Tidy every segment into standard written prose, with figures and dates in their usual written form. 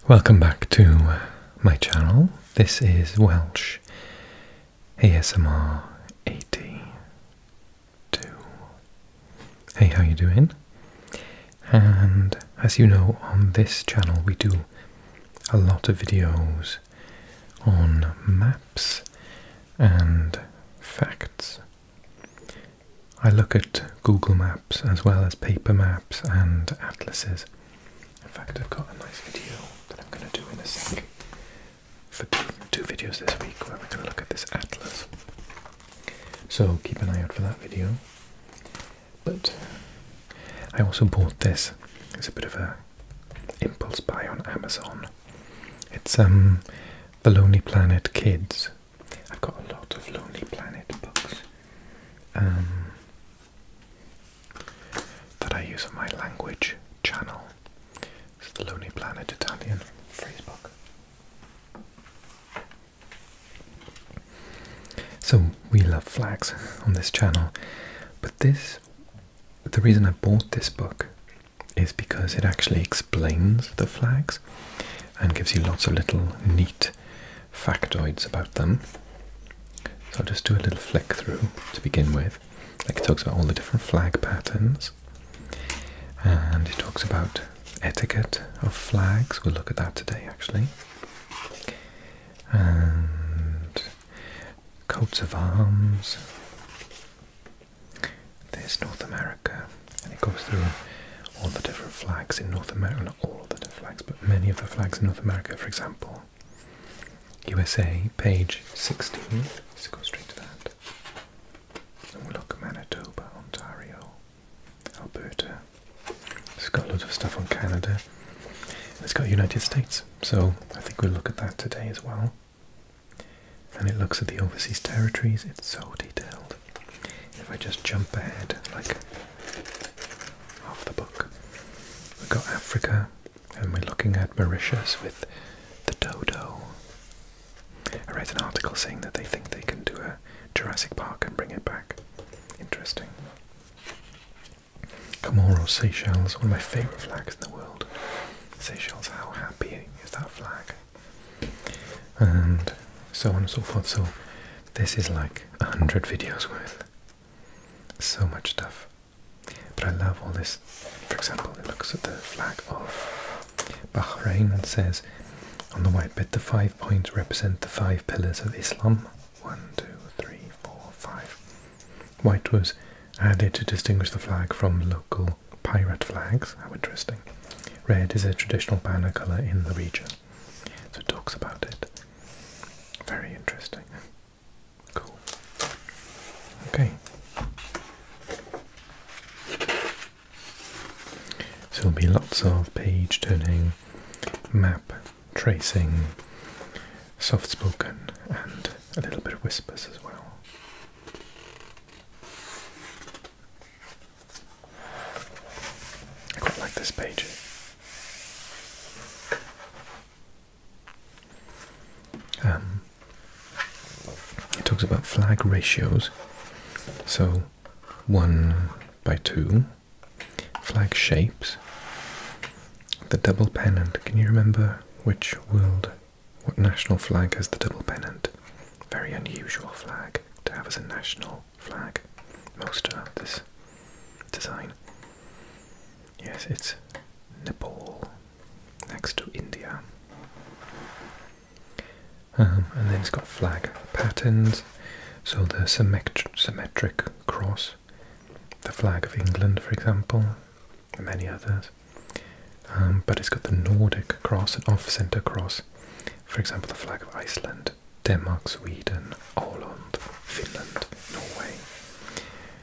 Welcome back to my channel. This is Welsh ASMR 82. Hey, how you doing? And as you know, on this channel we do a lot of videos on maps and facts. I look at Google Maps as well as paper maps and atlases. In fact, I've got a nice video that I'm going to do in a sec for two videos this week where we're going to look at this atlas. So keep an eye out for that video. But I also bought this. It's a bit of a impulse buy on Amazon. It's The Lonely Planet Kids. I've got a lot of Lonely Planet books that I use on my language channel. It's the Lonely Planet Italian phrase book. So we love flags on this channel, but the reason I bought this book is because it actually explains the flags and gives you lots of little neat factoids about them. So I'll just do a little flick through to begin with. Like, it talks about all the different flag patterns, and it talks about etiquette of flags. We'll look at that today actually. And coats of arms. There's North America, and it goes through all the different flags in North America. Not all of the different flags, but many of the flags in North America. For example, USA, page 16. Let's go straight to that. Oh look, Manitoba, Ontario, Alberta. It's got loads of stuff on Canada. And it's got United States. So I think we'll look at that today as well. And it looks at the overseas territories. It's so detailed. If I just jump ahead, like half the book, we've got Africa, and we're looking at Mauritius with the dodo. I read an article saying that they think they can do a Jurassic Park and bring it back. Interesting. Comoros, Seychelles, one of my favourite flags in the world. Seychelles, how happy is that flag? And so on and so forth. So this is like 100 videos worth. So much stuff. But I love all this. For example, it looks at the flag of Bahrain and says, on the white bit, the 5 points represent the 5 pillars of Islam. 1, 2, 3, 4, 5. White was added to distinguish the flag from local pirate flags. How interesting. Red is a traditional banner colour in the region. So it talks about it. Very interesting. Cool. Okay. So there'll be lots of page turning, map tracing, soft spoken, and a little bit of whispers as well. I quite like this page. It talks about flag ratios. So 1:2. Flag shapes. The double pennant. Can you remember what national flag has the double pennant? Very unusual flag to have as a national flag. Most of this design. Yes, it's Nepal next to India. And then it's got flag patterns. So the symmetric cross, the flag of England, for example, and many others. But it's got the Nordic cross, an off-centre cross. For example, the flag of Iceland, Denmark, Sweden, Åland, Finland, Norway,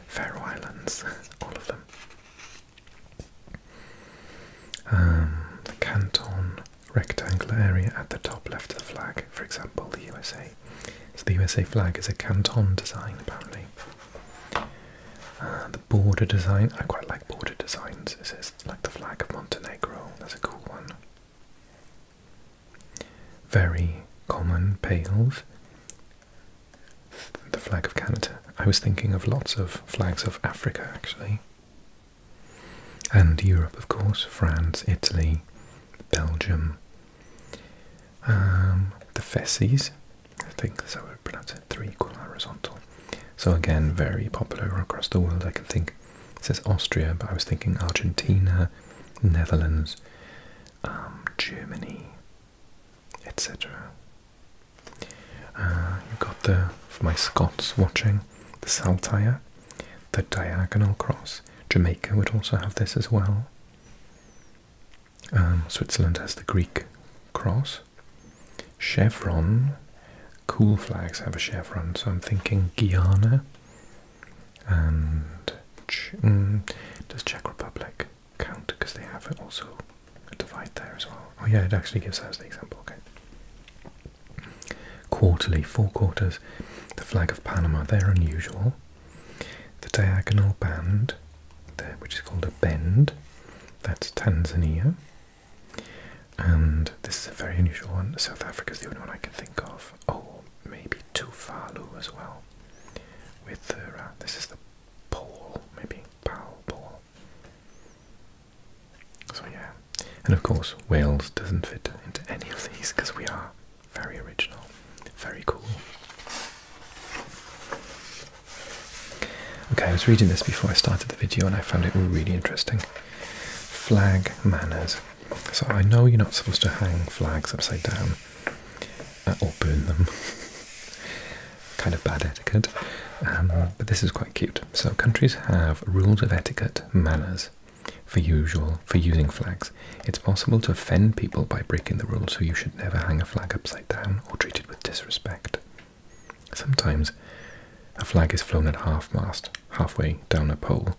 Faroe Islands, all of them. The canton rectangular area at the top left of the flag, for example, the USA. So the USA flag is a canton design, apparently. The border design, I quite like border designs. This is like the flag of Montenegro, that's a cool one. Very common pales. The flag of Canada. I was thinking of lots of flags of Africa actually. And Europe, of course, France, Italy, Belgium, The Fessies, I think that's how I would pronounce it, 3 equal horizontal. So again, very popular across the world. I can think, it says Austria, but I was thinking Argentina, Netherlands, Germany, etc. You've got for my Scots watching, the Saltire, the diagonal cross. Jamaica would also have this as well. Switzerland has the Greek cross. Chevron, cool flags have a chevron, so I'm thinking Guyana. And does Czech Republic count? Because they have also a divide there as well. Oh yeah, it actually gives us the example, okay. Quarterly, 4 quarters. The flag of Panama, they're unusual. The diagonal band, there, which is called a bend, that's Tanzania. And this is a very unusual one. South Africa is the only one I can think of. Oh, maybe Tuvalu as well. With the, this is the pole, maybe pole. So yeah, and of course Wales doesn't fit into any of these because we are very original, very cool. Okay, I was reading this before I started the video and I found it really interesting. Flag manners. So I know you're not supposed to hang flags upside down or burn them. Kind of bad etiquette. But this is quite cute. So countries have rules of etiquette, manners for using flags. It's possible to offend people by breaking the rules, so you should never hang a flag upside down or treat it with disrespect. Sometimes a flag is flown at half-mast, halfway down a pole,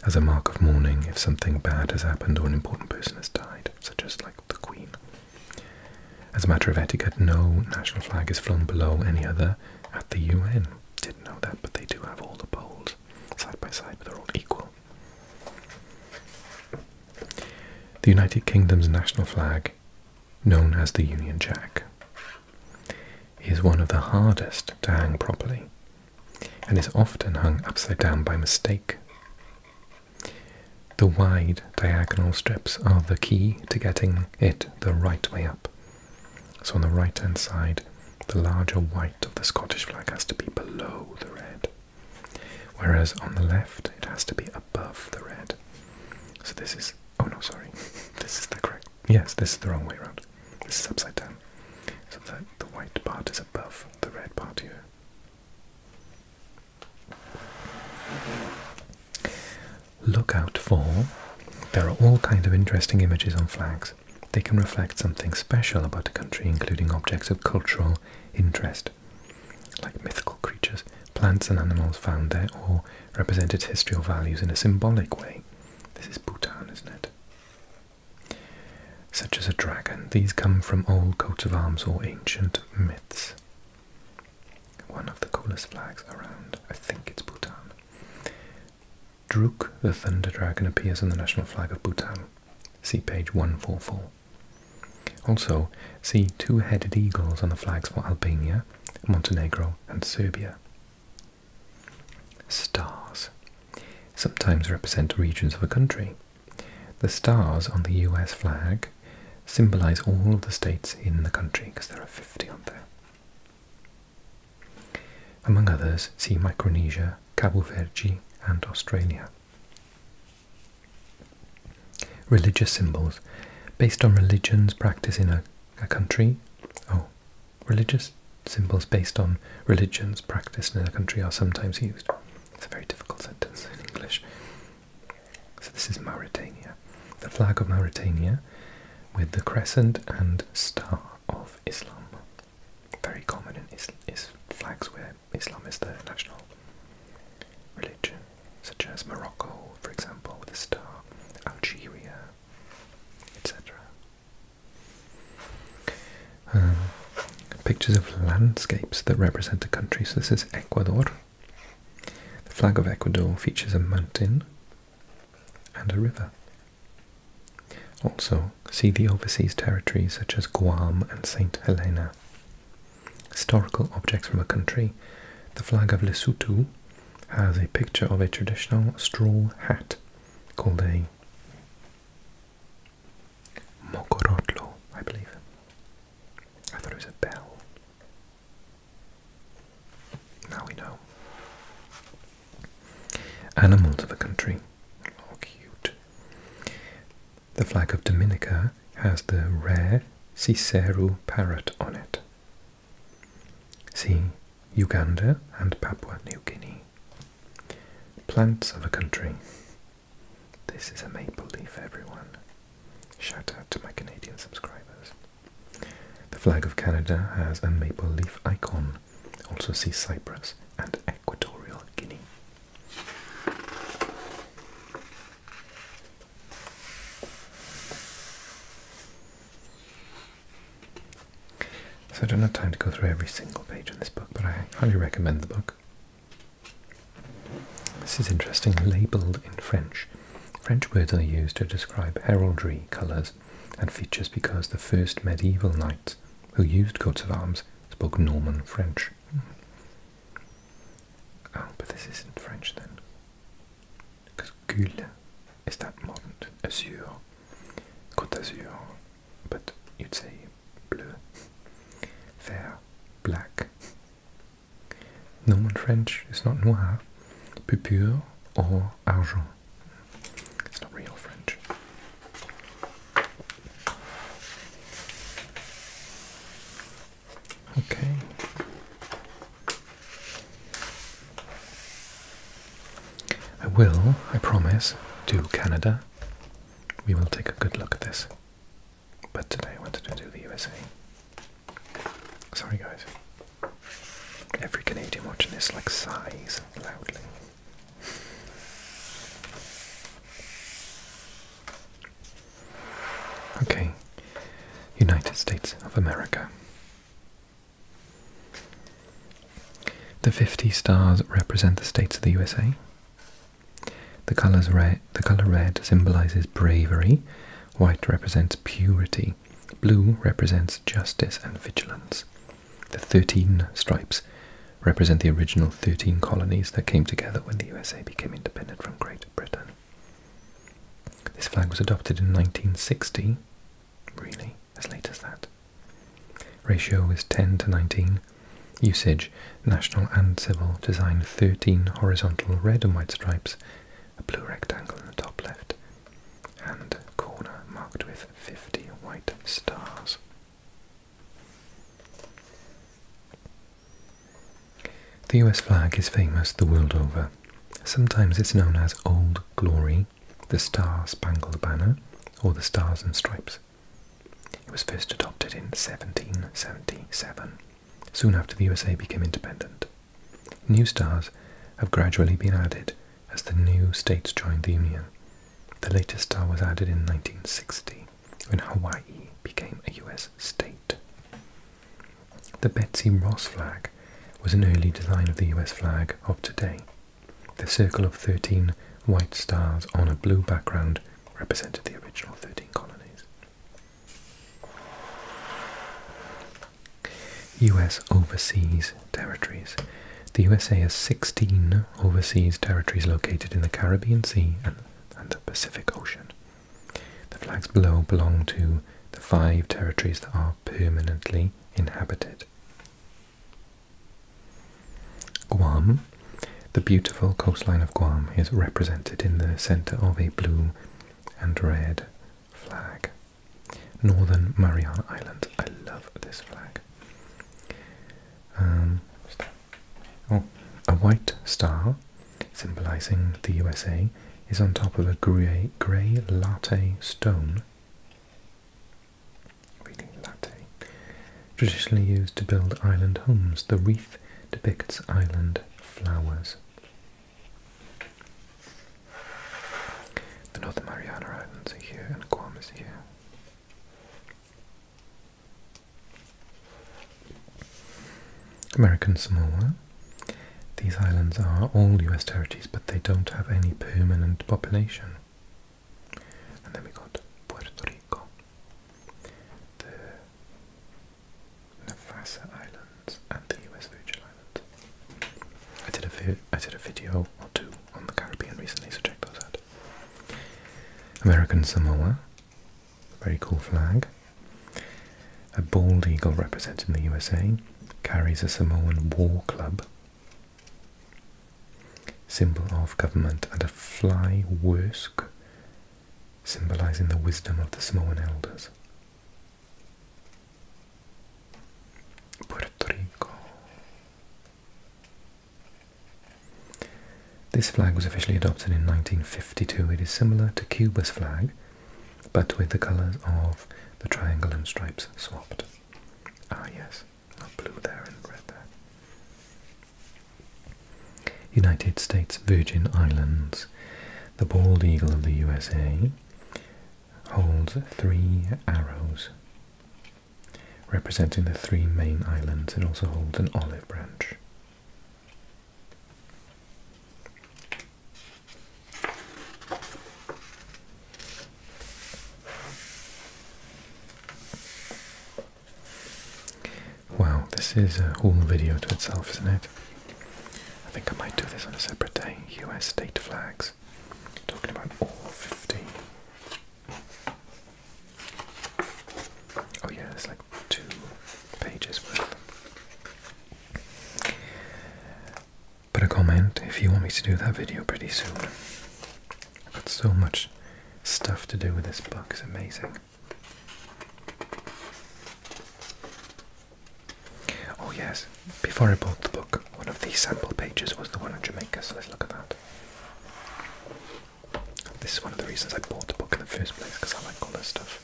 as a mark of mourning if something bad has happened or an important person has died, such as like the Queen. As a matter of etiquette, no national flag is flown below any other at the UN. Didn't know that, but they do have all the poles side by side, but they're all equal. The United Kingdom's national flag, known as the Union Jack, is one of the hardest to hang properly, and is often hung upside down by mistake. The wide diagonal strips are the key to getting it the right way up. So on the right hand side, the larger white of the Scottish flag has to be below the red, whereas on the left it has to be above the red. So this is, oh no, sorry, this is the correct, yes, this is the wrong way around. This is upside down. So the white part is above the red part here. Look out for, there are all kinds of interesting images on flags. They can reflect something special about a country, including objects of cultural interest, like mythical creatures, plants and animals found there, or represent its history or values in a symbolic way. This is Bhutan, isn't it? Such as a dragon. These come from old coats of arms or ancient myths. One of the coolest flags around, I think it's Bhutan. Druk, the thunder dragon, appears on the national flag of Bhutan. See page 144. Also, see 2-headed eagles on the flags for Albania, Montenegro and Serbia. Stars sometimes represent regions of a country. The stars on the US flag symbolize all of the states in the country, because there are 50 on there. Among others, see Micronesia, Cabo Verde and Australia. Religious symbols based on religions practiced in a country. Oh, religious symbols based on religions practiced in a country are sometimes used. It's a very difficult sentence in English. So this is Mauritania. The flag of Mauritania with the crescent and star of Islam. Very common in flags where Islam is the national religion, such as Morocco, for example, with a star, Algeria, etc. Pictures of landscapes that represent a country. So this is Ecuador. The flag of Ecuador features a mountain and a river. Also, see the overseas territories such as Guam and St. Helena. Historical objects from a country. The flag of Lesotho has a picture of a traditional straw hat called a mokorotlo, I believe. Dominica has the rare Cicero parrot on it. C. Uganda and Papua New Guinea. Plants of a country. This is a maple leaf, everyone. Shout out to my Canadian subscribers. The flag of Canada has a maple leaf icon. Also see Cyprus and Equatorial Guinea. So I don't have time to go through every single page in this book, but I highly recommend the book. This is interesting, labelled in French. French words are used to describe heraldry, colours and features because the first medieval knights who used coats of arms spoke Norman French. Oh, but this isn't French then. Because gul is that modern azure, Côte d'Azur, but you'd say bleu, vert, black. Norman French is not noir, purpure or argent. It's not real French. Okay. I will, I promise, do Canada. We will take a good look at this. But today I wanted to do the USA. Sorry guys. Every Canadian watching this like sighs loudly. Okay, United States of America. The 50 stars represent the states of the USA. The colour red symbolises bravery, white represents purity, blue represents justice and vigilance. The 13 stripes represent the original 13 colonies that came together when the USA became independent from Great Britain. This flag was adopted in 1960, really, as late as that. Ratio is 10:19. Usage, national and civil, design 13 horizontal red and white stripes, a blue rectangle in the top left, and corner marked with 50 white stars. The US flag is famous the world over. Sometimes it's known as Old Glory, the Star-Spangled Banner, or the Stars and Stripes. It was first adopted in 1777, soon after the USA became independent. New stars have gradually been added as the new states joined the Union. The latest star was added in 1960, when Hawaii became a US state. The Betsy Ross flag was an early design of the US flag of today. The circle of 13 white stars on a blue background represented the original 13 colonies. US overseas territories. The USA has 16 overseas territories located in the Caribbean Sea and the Pacific Ocean. The flags below belong to the 5 territories that are permanently inhabited. Guam. The beautiful coastline of Guam is represented in the centre of a blue and red flag. Northern Mariana Islands. I love this flag. A white star, symbolising the USA, is on top of a grey latte stone. Really latte. Traditionally used to build island homes. The wreath depicts island flowers. The Northern Mariana Islands are here and Guam is here. American Samoa. These islands are all US territories, but they don't have any permanent population. And then we got Puerto Rico, the Navassa Islands, and the US Virgin Islands. I did a video or two on the Caribbean recently, so check those out. American Samoa, very cool flag. A bald eagle representing the USA, carries a Samoan war club, symbol of government, and a fly wursk, symbolising the wisdom of the Samoan elders. Puerto Rico. This flag was officially adopted in 1952. It is similar to Cuba's flag, but with the colours of the triangle and stripes swapped. Ah yes, blue there and red there. United States Virgin Islands. The bald eagle of the USA holds 3 arrows representing the 3 main islands. It also holds an olive branch. Wow, this is a whole video to itself, isn't it? I think I might do this on a separate day. US state flags. Talking about all 50. Oh yeah, there's like 2 pages worth. Put a comment if you want me to do that video pretty soon. I've got so much stuff to do with this book, it's amazing. Oh yes, before I bought the book, one of the sample pages was the one on Jamaica, so let's look at that. This is one of the reasons I bought the book in the first place, because I like all this stuff.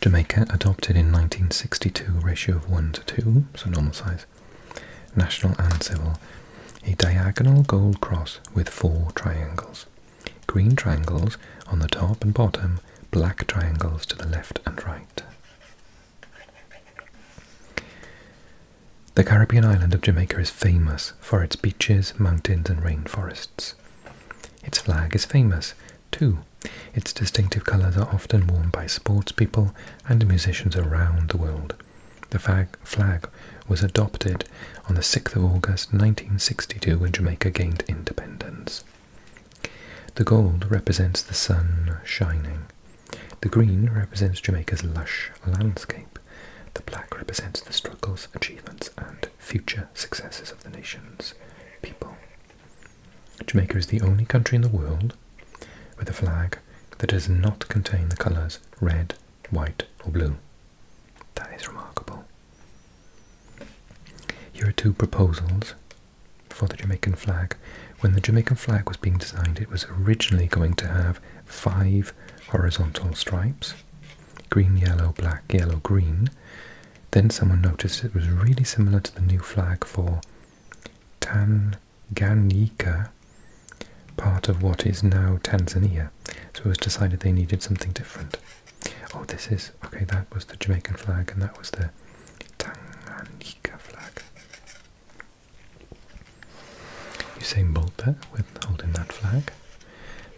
Jamaica adopted in 1962 ratio of 1:2, so normal size. National and civil. A diagonal gold cross with 4 triangles. Green triangles on the top and bottom, black triangles to the left and right. The Caribbean island of Jamaica is famous for its beaches, mountains and rainforests. Its flag is famous too. Its distinctive colours are often worn by sports people and musicians around the world. The flag was adopted on the 6th of August 1962 when Jamaica gained independence. The gold represents the sun shining. The green represents Jamaica's lush landscape. The black represents the struggles, achievements and future successes of the nation's people. Jamaica is the only country in the world with a flag that does not contain the colours red, white or blue. That is remarkable. Here are 2 proposals for the Jamaican flag. When the Jamaican flag was being designed, it was originally going to have 5 horizontal stripes, green, yellow, black, yellow, green. Then someone noticed it was really similar to the new flag for Tanganyika, part of what is now Tanzania. So it was decided they needed something different. Oh, this is, okay, that was the Jamaican flag and that was the Tanganyika flag. Usain Bolt there with holding that flag.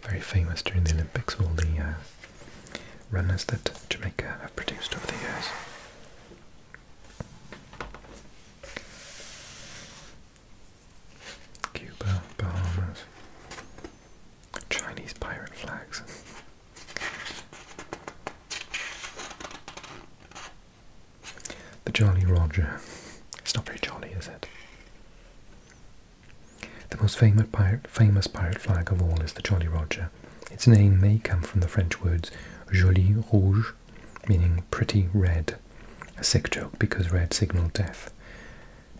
Very famous during the Olympics, all the runners that Jamaica have produced over the years. Cuba, Bahamas, Chinese pirate flags. The Jolly Roger. It's not very jolly, is it? The most famous pirate flag of all is the Jolly Roger. Its name may come from the French words Joli Rouge, meaning pretty red, a sick joke because red signalled death.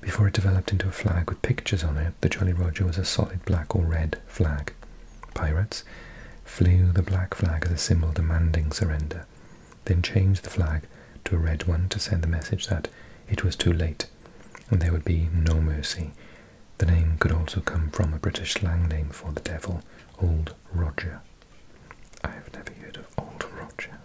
Before it developed into a flag with pictures on it, the Jolly Roger was a solid black or red flag. Pirates flew the black flag as a symbol demanding surrender, then changed the flag to a red one to send the message that it was too late and there would be no mercy. The name could also come from a British slang name for the devil, Old Roger. I have never heard of Old Roger.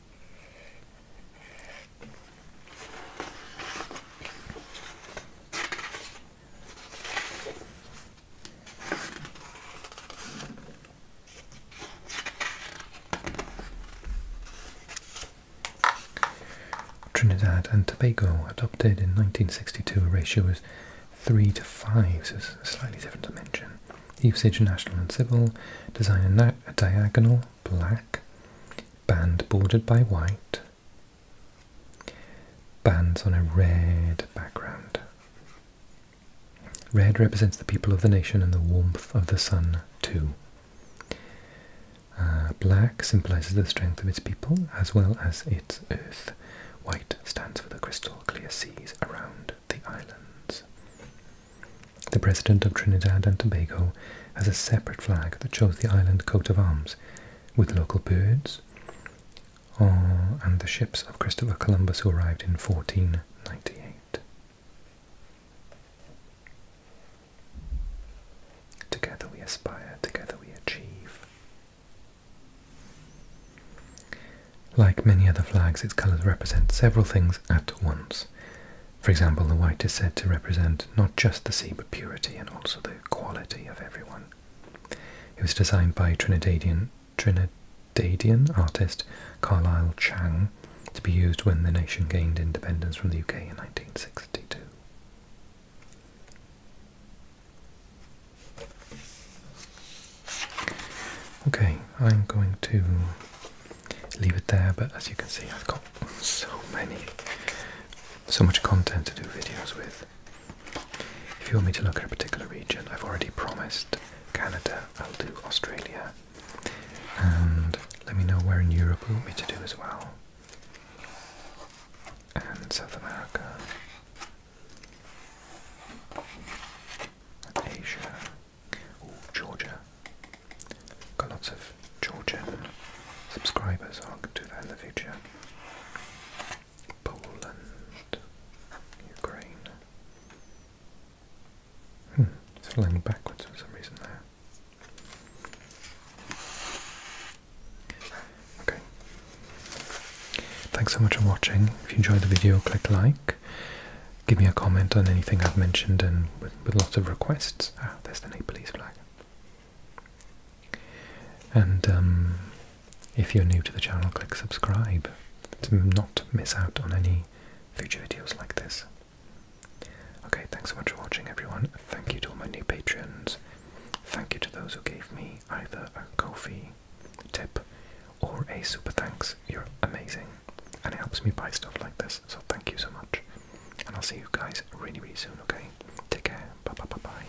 Trinidad and Tobago adopted in 1962. A ratio was 3:5, so it's a slightly different dimension. Usage national and civil. Design a diagonal black band bordered by white. Bands on a red background. Red represents the people of the nation and the warmth of the sun too. black symbolises the strength of its people as well as its earth. White stands for the crystal clear seas around the islands. The President of Trinidad and Tobago has a separate flag that shows the island coat of arms with local birds and the ships of Christopher Columbus, who arrived in 1498. Together we aspire, together we achieve. Like many other flags, its colours represent several things at once. For example, the white is said to represent not just the sea but purity and also the quality of everyone. It was designed by Trinidadian artist Carlisle Chang to be used when the nation gained independence from the UK in 1962. Okay, I'm going to leave it there, but as you can see I've got so much content to do videos with. If you want me to look at a particular region, I've already promised Canada, I'll do Australia, and let me know where in Europe you want me to do as well, and South America, and Asia, Georgia. Got lots of Georgian subscribers, so I'll do that in the future. Poland, Ukraine. It's flying backwards for some reason there. Okay. Thanks so much for watching. If you enjoyed the video, click like. Give me a comment on anything I've mentioned, and with lots of requests. There's the Nepalese flag. And if you're new to the channel, click subscribe to not miss out on any future videos like this. Okay, thanks so much for watching, everyone. Thank you to all my new patrons. Thank you to those who gave me either a KOFI tip or a super thanks. You're amazing, and it helps me buy stuff like this, so thank you so much. And I'll see you guys really, really soon, okay? Take care. Bye-bye-bye-bye.